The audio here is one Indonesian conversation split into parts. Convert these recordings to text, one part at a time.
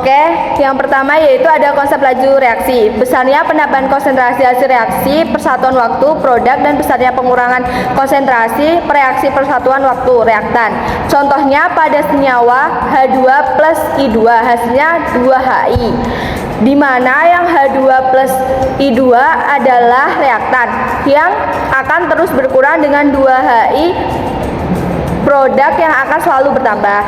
Oke, yang pertama yaitu ada konsep laju reaksi. Besarnya penambahan konsentrasi hasil reaksi, persatuan waktu, produk, dan besarnya pengurangan konsentrasi reaksi persatuan waktu, reaktan. Contohnya pada senyawa H2 plus I2, hasilnya 2HI. Di mana yang H2 plus I2 adalah reaktan yang akan terus berkurang dengan 2HI, produk yang akan selalu bertambah.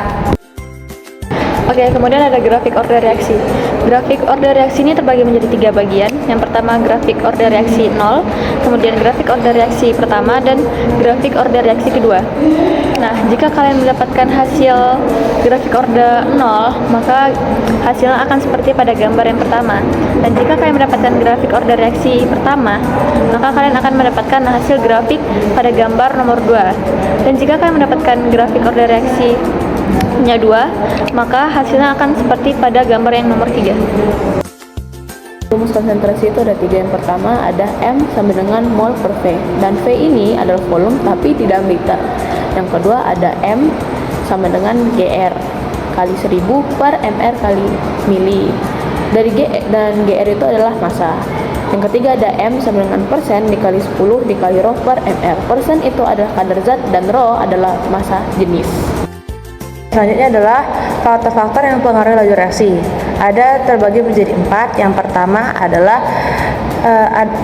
Oke, kemudian ada grafik order reaksi. Grafik order reaksi ini terbagi menjadi 3 bagian. Yang pertama grafik order reaksi 0, kemudian grafik order reaksi pertama, dan grafik order reaksi kedua. Nah, jika kalian mendapatkan hasil grafik order 0, maka hasilnya akan seperti pada gambar yang pertama. Dan jika kalian mendapatkan grafik order reaksi pertama, maka kalian akan mendapatkan hasil grafik pada gambar nomor 2. Dan jika kalian mendapatkan grafik order reaksi nya 2, maka hasilnya akan seperti pada gambar yang nomor 3. Rumus konsentrasi itu ada 3. Yang pertama ada M sama dengan mol per V, dan V ini adalah volume tapi tidak liter. Yang kedua ada M sama dengan GR kali 1000 per MR kali mili. Dari G dan GR itu adalah massa. Yang ketiga ada M sama dengan persen dikali 10 dikali rho per MR. Persen itu adalah kadar zat dan rho adalah massa jenis. Selanjutnya adalah faktor-faktor yang mempengaruhi laju reaksi. Ada terbagi menjadi 4. Yang pertama adalah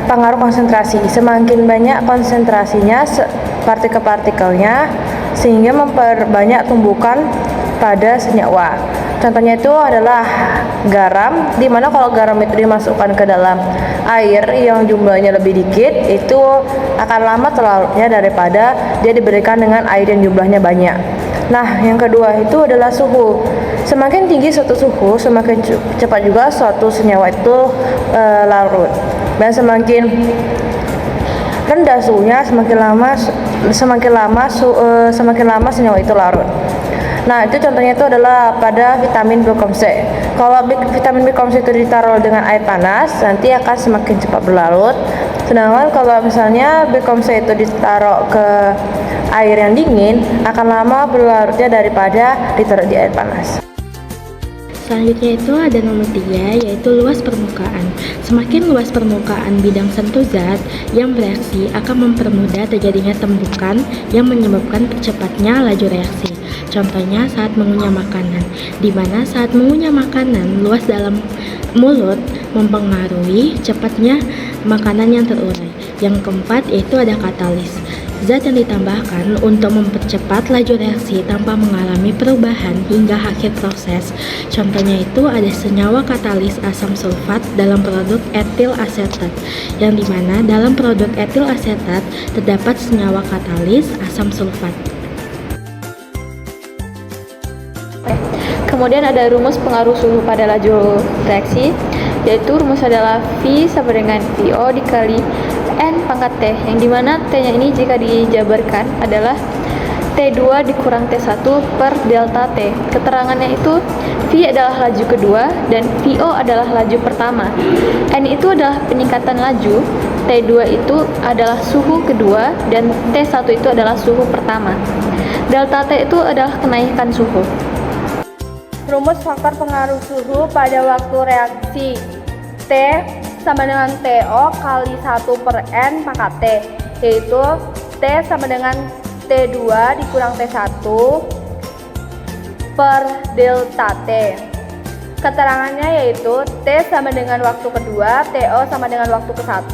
pengaruh konsentrasi. Semakin banyak konsentrasinya partikel-partikelnya sehingga memperbanyak tumbukan pada senyawa. Contohnya itu adalah garam, di mana kalau garam itu dimasukkan ke dalam air yang jumlahnya lebih dikit, itu akan lama terlarutnya daripada dia diberikan dengan air yang jumlahnya banyak. Nah, yang kedua itu adalah suhu. Semakin tinggi suatu suhu, semakin cepat juga suatu senyawa itu larut. Dan semakin rendah suhunya, semakin lama senyawa itu larut. Nah, itu contohnya itu adalah pada vitamin B-komp C. Kalau vitamin B-komp C itu ditaruh dengan air panas, nanti akan semakin cepat berlarut. Sedangkan kalau misalnya B-komp C itu ditaruh ke air yang dingin, akan lama berlarutnya daripada ditaruh di air panas. Selanjutnya itu ada nomor 3, yaitu luas permukaan. Semakin luas permukaan bidang sentuh zat yang bereaksi akan mempermudah terjadinya tembukan yang menyebabkan percepatnya laju reaksi. Contohnya saat mengunyah makanan, di mana saat mengunyah makanan luas dalam mulut mempengaruhi cepatnya makanan yang terurai. Yang keempat yaitu ada katalis. Zat yang ditambahkan untuk mempercepat laju reaksi tanpa mengalami perubahan hingga akhir proses. Contohnya itu ada senyawa katalis asam sulfat dalam produk etil asetat, yang dimana dalam produk etil asetat terdapat senyawa katalis asam sulfat. Kemudian ada rumus pengaruh suhu pada laju reaksi, yaitu rumus adalah V sama dengan VO dikali N pangkat T, yang dimana T-nya ini jika dijabarkan adalah T2 dikurang T1 per delta T. Keterangannya itu V adalah laju kedua dan VO adalah laju pertama. N itu adalah peningkatan laju, T2 itu adalah suhu kedua, dan T1 itu adalah suhu pertama. Delta T itu adalah kenaikan suhu. Rumus faktor pengaruh suhu pada waktu reaksi. T sama dengan TO kali 1 per N pangkat T, yaitu T sama dengan T2 dikurang T1 per delta T. Keterangannya yaitu T sama dengan waktu kedua, TO sama dengan waktu ke-1,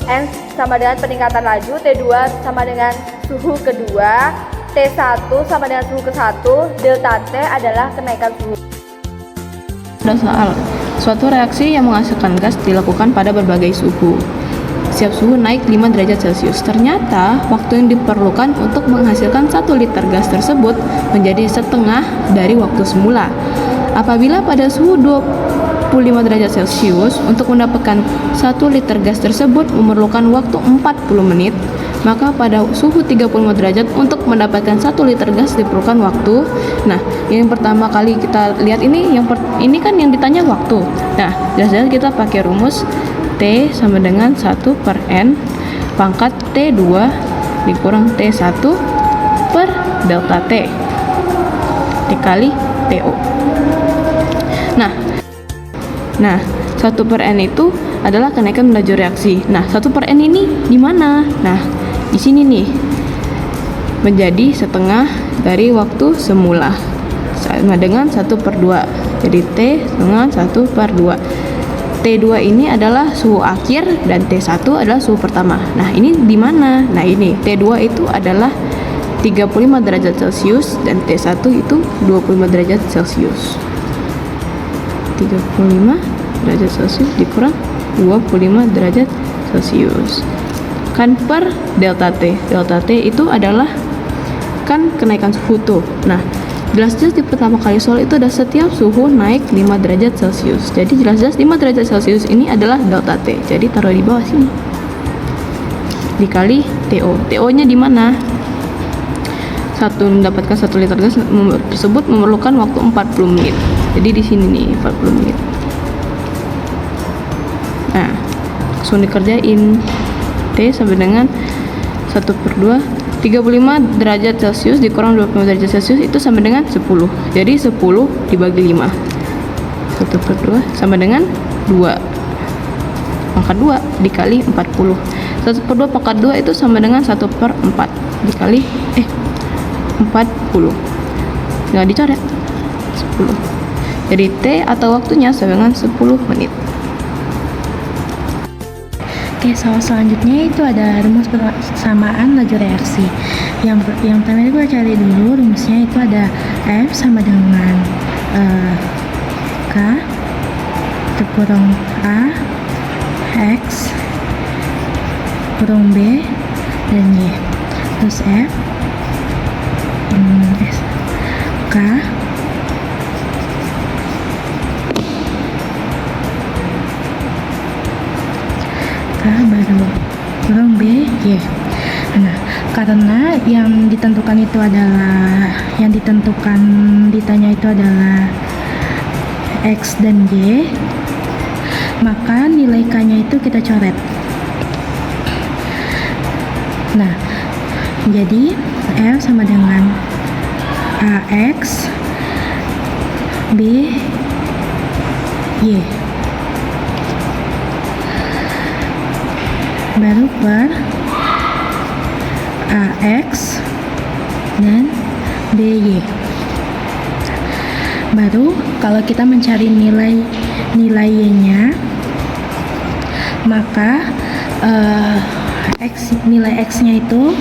N sama dengan peningkatan laju, T2 sama dengan suhu kedua, T1 sama dengan suhu ke-1, delta T adalah kenaikan suhu. Ada soal, suatu reaksi yang menghasilkan gas dilakukan pada berbagai suhu. Setiap suhu naik 5 derajat Celcius. Ternyata, waktu yang diperlukan untuk menghasilkan 1 liter gas tersebut menjadi setengah dari waktu semula. Apabila pada suhu 25 derajat Celcius, untuk mendapatkan 1 liter gas tersebut memerlukan waktu 40 menit, maka pada suhu 35 derajat untuk mendapatkan 1 liter gas diperlukan waktu. Nah, yang pertama kali kita lihat ini kan yang ditanya waktu. Nah, jelas-jelas kita pakai rumus T sama dengan 1 per N pangkat T2 dikurang T1 per delta T dikali TO. Nah, Nah, 1/n itu adalah kenaikan laju reaksi. Nah, 1/n ini di mana? Nah, di sini nih. Menjadi setengah dari waktu semula. Sama dengan 1/2. Jadi T dengan 1/2. T2 ini adalah suhu akhir dan T1 adalah suhu pertama. Nah, ini di mana? Nah, ini T2 itu adalah 35 derajat Celcius dan T1 itu 25 derajat Celcius. 35 derajat Celcius dikurang 25 derajat Celcius. Kan per delta T. Delta T itu adalah kan kenaikan suhu tuh. Nah, jelas-jelas di pertama kali soal itu ada setiap suhu naik 5 derajat Celcius. Jadi jelas-jelas 5 derajat Celcius ini adalah delta T. Jadi taruh di bawah sini. Dikali TO. TO-nya di mana? Mendapatkan 1 liter gas tersebut memerlukan waktu 40 menit. Jadi di sini nih 40 menit. Nah, langsung dikerjain. T sama dengan 1/2 35 derajat Celcius dikurang 25 derajat Celcius itu sama dengan 10. Jadi 10 dibagi 5. 1/2 sama dengan 2. Pangkat 2 dikali 40. 1/2 pangkat 2 itu sama dengan 1/4 dikali 40. Tinggal dicoret 10. Jadi T atau waktunya sama dengan 10 menit. Oke, soal selanjutnya itu ada rumus persamaan laju reaksi. Yang pertama itu gue cari dulu rumusnya, itu ada F sama dengan K kurang A X kurang B dan Y. Terus F K baru kurang B Y. Nah, karena yang ditentukan ditanya itu adalah X dan Y, maka nilai K-nya itu kita coret. Nah, jadi F sama dengan AX B Y baru per AX dan BY. Baru kalau kita mencari nilai Y-nya, maka nilai X-nya itu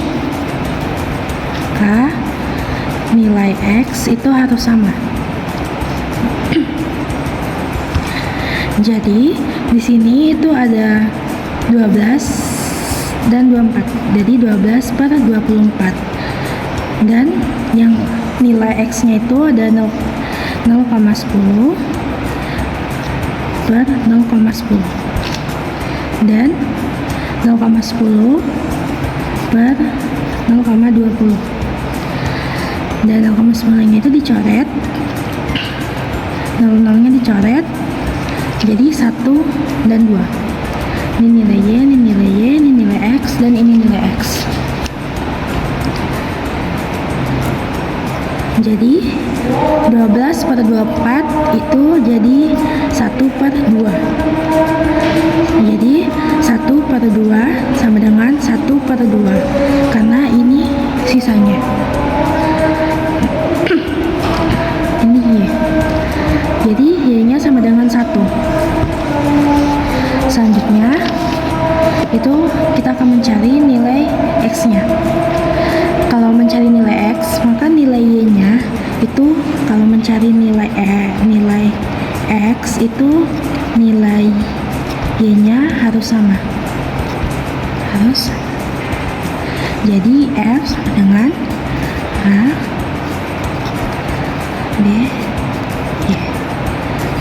K nilai X itu harus sama. Jadi di sini itu ada 12 dan 24. Jadi 12/24. Dan yang nilai X-nya itu ada 0,10 per 0,10 dan 0,10 per 0,20. Dan 0,10-nya itu dicoret, 0,0-nya dicoret, jadi 1 dan 2. Ini nilai Y, ini nilai Y, ini nilai X, dan ini nilai X. Jadi 12/24 itu jadi 1/2. Jadi 1/2 sama dengan 1/2 karena ini sisanya. Ini Y. Jadi Y-nya sama dengan 1. Selanjutnya itu kita akan mencari nilai X-nya. Kalau mencari nilai X, maka nilai Y-nya itu kalau mencari nilai X itu nilai Y-nya harus sama. Jadi F sama dengan A B Y.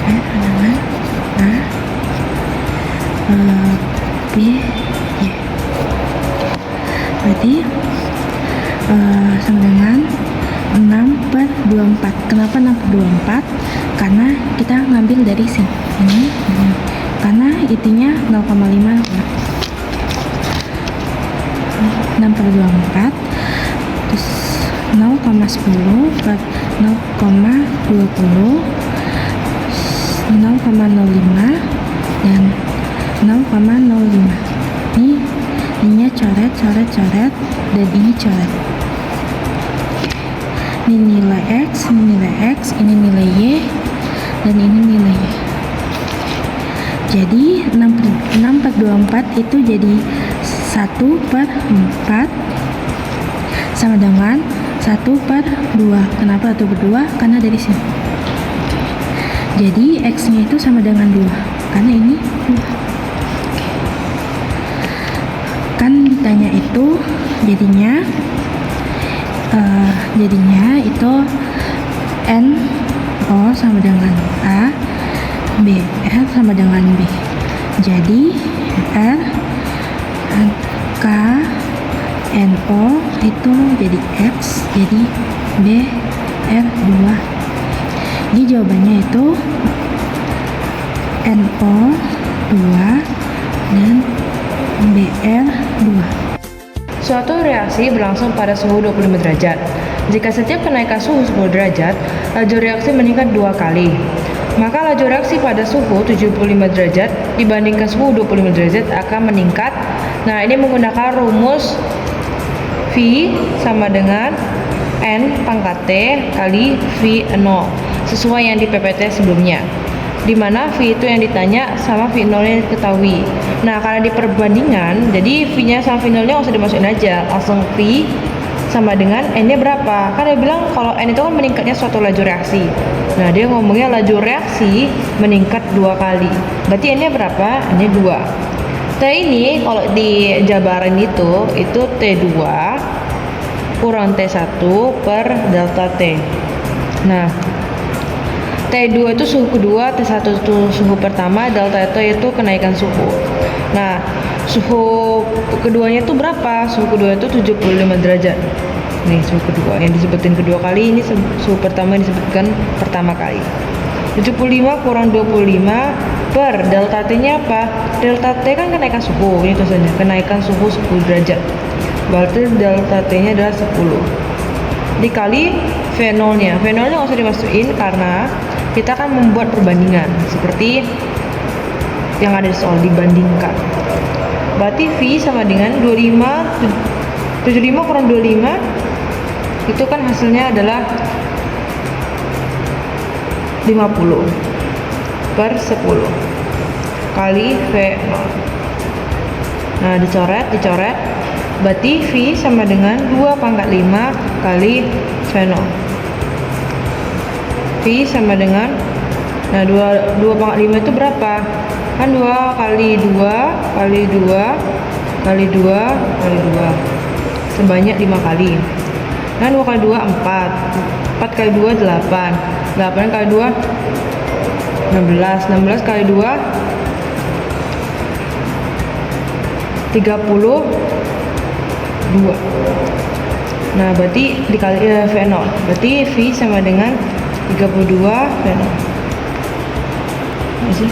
F sama dengan A B Y. Berarti sama dengan 6/24. Kenapa 6/24? Karena kita ngambil dari sini. Ini. Karena intinya 0,5. 6/24 terus 0,10 per 0,20 0,5 0,05 dan 0,05. Ininya coret, dan ini coret. Ini nilai X, ini nilai Y, dan ini nilai Y. Jadi 6/24 itu jadi 1/4 sama dengan 1/2. Kenapa 1/2? Karena dari sini. Jadi X-nya itu sama dengan 2, karena ini 2. Kan ditanya itu jadinya itu NO sama dengan A, BR sama dengan B. Jadi R K NO itu jadi X, jadi BR2. Jadi jawabannya itu NO 2 dan BR2. Suatu reaksi berlangsung pada suhu 25 derajat. Jika setiap kenaikan suhu 10 derajat, laju reaksi meningkat 2 kali. Maka laju reaksi pada suhu 75 derajat dibandingkan suhu 25 derajat akan meningkat. Nah, ini menggunakan rumus V sama dengan N pangkat T kali V0 sesuai yang di PPT sebelumnya, di mana V itu yang ditanya sama V0 yang diketahui. Nah, karena di perbandingan, jadi V-nya sama V0-nya nggak usah dimasukin aja, langsung V sama dengan N-nya berapa. Kan dia bilang kalau N itu kan meningkatnya suatu laju reaksi. Nah, dia ngomongnya laju reaksi meningkat 2 kali. Berarti N-nya berapa? N-nya 2. T ini kalau dijabarin itu T2 kurang T1 per delta T. Nah, T2 itu suhu kedua, T1 itu suhu pertama, delta T itu kenaikan suhu. Nah, suhu keduanya itu berapa? Suhu kedua itu 75 derajat. Nih, suhu kedua yang disebutin kedua kali, ini suhu pertama yang disebutkan pertama kali. 75 kurang 25 per delta T-nya apa? Delta T kan kenaikan suhu, ini tulisannya kenaikan suhu 10 derajat. Berarti delta T-nya adalah 10. Dikali V0-nya. V0-nya nggak usah dimasukin karena kita akan membuat perbandingan seperti yang ada di soal, dibandingkan. Berarti V sama dengan 75 kurang 25 itu kan hasilnya adalah 50 per 10 kali V0. Nah, dicoret. Berarti V sama dengan 2 pangkat 5 kali V0. V sama dengan, nah 2 pangkat 5 itu berapa? Kan 2 kali 2 kali 2 kali 2 kali 2 sebanyak 5 kali. Nah, 2 kali 2 4 kali 2 8 kali 2 16 kali 2 32. Nah, berarti dikali V0. Berarti V sama dengan 32 V0. Masih?